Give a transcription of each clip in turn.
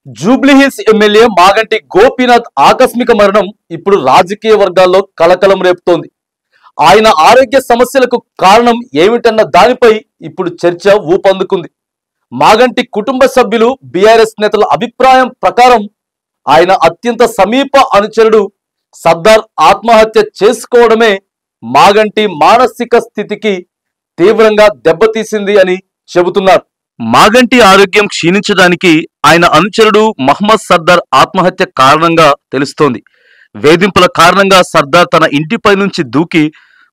Jubilee Hills MLA Maganti Gopinath ఆకస్మిక మరణం ఇప్పుడు రాజకీయ వర్గాల్లో కలకలం రేపుతోంది. ఆయన ఆరోగ్య సమస్యలకు కారణం ఏమిటన్న దానిపై ఇప్పుడు చర్చ ఊపందుకుంది. మాగంటి కుటుంబ సభ్యులు బీఆర్ఎస్ నేతల అభిప్రాయం ప్రకారం ఆయన అత్యంత సమీప అనుచరుడు సర్దార్ ఆత్మహత్య చేసుకోవడమే మాగంటి మానసిక స్థితికి తీవ్రంగా దెబ్బతీసింది అని చెబుతున్నారు. మాగంటి ఆరోగ్యం క్షీణించడానికి ఆయన అనుచరుడు మహమ్మద్ సర్దార్ ఆత్మహత్య కారణంగా తెలుస్తోంది. వేధింపుల కారణంగా సర్దార్ తన ఇంటిపై నుంచి దూకి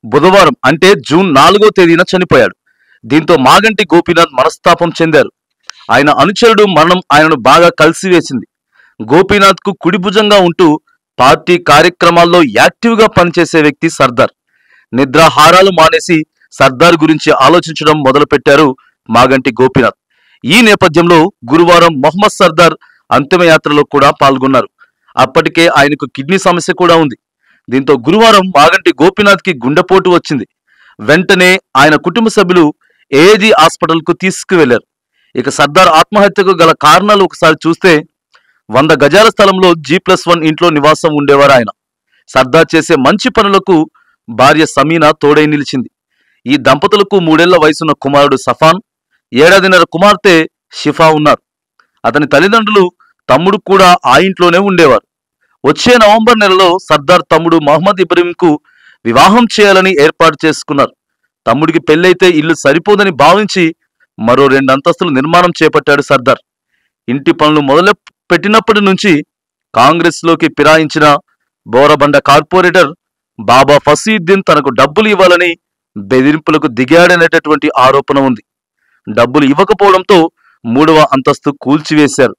బుధవారం అంటే జూన్ 4వ తేదీన చనిపోయాడు. దీంతో మాగంటి గోపీనాథ్ మనస్తాపం చెందారు. ఆయన అనుచరుడు మరణం ఆయనను బాగా కలిసివేసింది. గోపీనాథ్ కు కుడిభుజంగా ఉంటూ పార్టీ కార్యక్రమాల్లో యాక్టివ్గా పనిచేసే వ్యక్తి సర్దార్. నిద్రాహారాలు మానేసి సర్దార్ గురించి ఆలోచించడం మొదలుపెట్టారు మాగంటి గోపీనాథ్. ఈ నేపథ్యంలో గురువారం మహమ్మద్ సర్దార్ అంతిమయాత్రలో కూడా పాల్గొన్నారు. అప్పటికే ఆయనకు కిడ్నీ సమస్య కూడా ఉంది. దీంతో గురువారం మాగంటి గోపీనాథ్ కి గుండెపోటు వచ్చింది. వెంటనే ఆయన కుటుంబ సభ్యులు ఏజీ హాస్పిటల్ కు తీసుకువెళ్లారు. ఇక సర్దార్ ఆత్మహత్యకు గల కారణాలు ఒకసారి చూస్తే 100 గజాల స్థలంలో G+1 ఇంట్లో నివాసం ఉండేవారు ఆయన. సర్దార్ చేసే మంచి పనులకు భార్య సమీనా తోడై నిలిచింది. ఈ దంపతులకు 3 ఏళ్ల వయసున్న కుమారుడు సఫాన్, 7 ఏడాదిన్నర కుమార్తె షిఫా ఉన్నారు. అతని తల్లిదండ్రులు, తమ్ముడు కూడా ఆ ఇంట్లోనే ఉండేవారు. వచ్చే నవంబర్ నెలలో సర్దార్ తమ్ముడు మహమ్మద్ ఇబ్రహీంకు వివాహం చేయాలని ఏర్పాటు చేసుకున్నారు. తమ్ముడికి పెళ్ళైతే ఇల్లు సరిపోదని భావించి మరో 2 అంతస్తులు నిర్మాణం చేపట్టాడు సర్దార్. ఇంటి పనులు మొదలు పెట్టినప్పటి నుంచి కాంగ్రెస్ లోకి ఫిరాయించిన బోరబండ కార్పొరేటర్ బాబా ఫసీయుద్దీన్ తనకు డబ్బులు ఇవ్వాలని బెదిరింపులకు దిగాడనేటటువంటి ఆరోపణ ఉంది. డబ్బులు ఇవ్వకపోవడంతో 3వ అంతస్తు కూల్చివేశారు.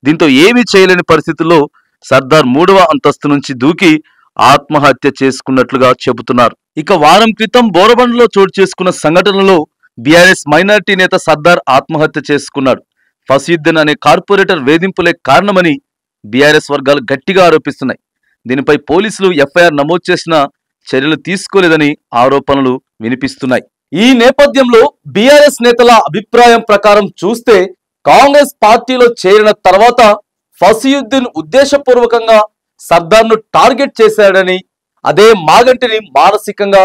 దీంతో ఏమీ చేయలేని పరిస్థితుల్లో సర్దార్ 3వ అంతస్తు నుంచి దూకి ఆత్మహత్య చేసుకున్నట్లుగా చెబుతున్నారు. ఇక వారం క్రితం బోరబండలో చోటు చేసుకున్న సంఘటనలో బీఆర్ఎస్ మైనారిటీ నేత సర్దార్ ఆత్మహత్య చేసుకున్నాడు. ఫసీయుద్దీన్ అనే కార్పొరేటర్ వేధింపులే కారణమని బీఆర్ఎస్ వర్గాలు గట్టిగా ఆరోపిస్తున్నాయి. దీనిపై పోలీసులు ఎఫ్ఐఆర్ నమోదు చేసిన చర్యలు తీసుకోలేదని ఆరోపణలు వినిపిస్తున్నాయి. ఈ నేపథ్యంలో బీఆర్ఎస్ నేతల అభిప్రాయం ప్రకారం చూస్తే కాంగ్రెస్ పార్టీలో చేరిన తర్వాత ఫసీయుద్దీన్ ఉద్దేశపూర్వకంగా సర్దార్ను టార్గెట్ చేశాడని, అదే మాగంటిని మానసికంగా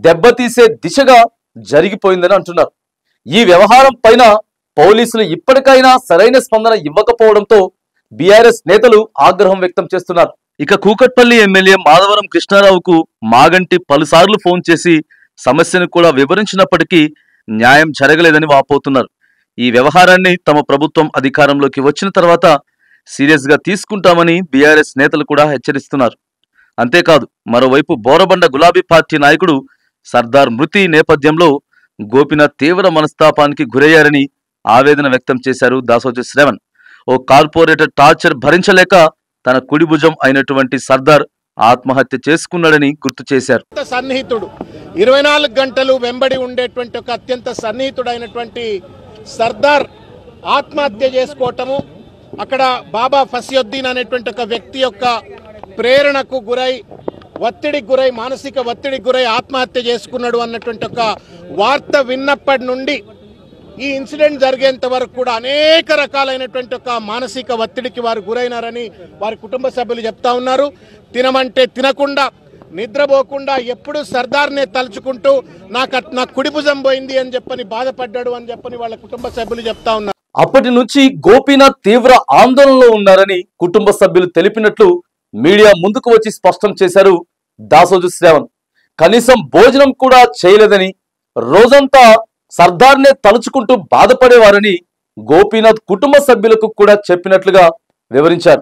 దెబ్బతీసే దిశగా జరిగిపోయిందని అంటున్నారు. ఈ వ్యవహారం పైన పోలీసులు ఇప్పటికైనా సరైన స్పందన ఇవ్వకపోవడంతో బీఆర్ఎస్ నేతలు ఆగ్రహం వ్యక్తం చేస్తున్నారు. ఇక కూకట్పల్లి ఎమ్మెల్యే మాధవరం కృష్ణారావుకు మాగంటి పలుసార్లు ఫోన్ చేసి సమస్యను కూడా వివరించినప్పటికీ న్యాయం జరగలేదని వాపోతున్నారు. ఈ వ్యవహారాన్ని తమ ప్రభుత్వం అధికారంలోకి వచ్చిన తర్వాత సీరియస్ గా తీసుకుంటామని బీఆర్ఎస్ నేతలు కూడా హెచ్చరిస్తున్నారు. అంతేకాదు మరోవైపు బోరబండ గులాబీ పార్టీ నాయకుడు సర్దార్ మృతి నేపథ్యంలో గోపీనాథ్ తీవ్ర మనస్తాపానికి గురయ్యారని ఆవేదన వ్యక్తం చేశారు దాసోజు శ్రవణ్. ఓ కార్పొరేటర్ టార్చర్ భరించలేక తన కుడి భుజం అయినటువంటి సర్దార్ ఆత్మహత్య చేసుకున్నాడని గుర్తు చేశారు. సన్నిహితుడు 24 గంటలు వెంబడి ఉండేటువంటి ఒక అత్యంత సన్నిహితుడైనటువంటి సర్దార్ ఆత్మహత్య చేసుకోవటము, అక్కడ బాబా ఫసీయుద్దీన్ అనేటువంటి ఒక వ్యక్తి యొక్క ప్రేరణకు గురై ఒత్తిడికి గురై మానసిక ఒత్తిడికి గురై ఆత్మహత్య చేసుకున్నాడు అన్నటువంటి ఒక వార్త విన్నప్పటి నుండి ఈ ఇన్సిడెంట్ జరిగేంత వరకు కూడా అనేక రకాలైనటువంటి ఒక మానసిక ఒత్తిడికి వారు గురైనారని వారి కుటుంబ సభ్యులు చెప్తా ఉన్నారు. తినమంటే తినకుండా, నిద్రపోకుండా ఎప్పుడు సర్దార్నే తలుచుకుంటూ నా కుడి భుజం పోయింది అని చెప్పని బాధపడ్డాడు అని చెప్పని వాళ్ళ కుటుంబ సభ్యులు చెప్తా ఉన్నారు. అప్పటి నుంచి గోపీనాథ్ తీవ్ర ఆందోళనలో ఉన్నారని కుటుంబ సభ్యులు తెలిపినట్లు మీడియా ముందుకు వచ్చి స్పష్టం చేశారు దాసోజు శ్రవణ్. కనీసం భోజనం కూడా చేయలేదని, రోజంతా సర్దార్నే తలుచుకుంటూ బాధపడేవారని గోపీనాథ్ కుటుంబ సభ్యులకు కూడా చెప్పినట్లుగా వివరించారు.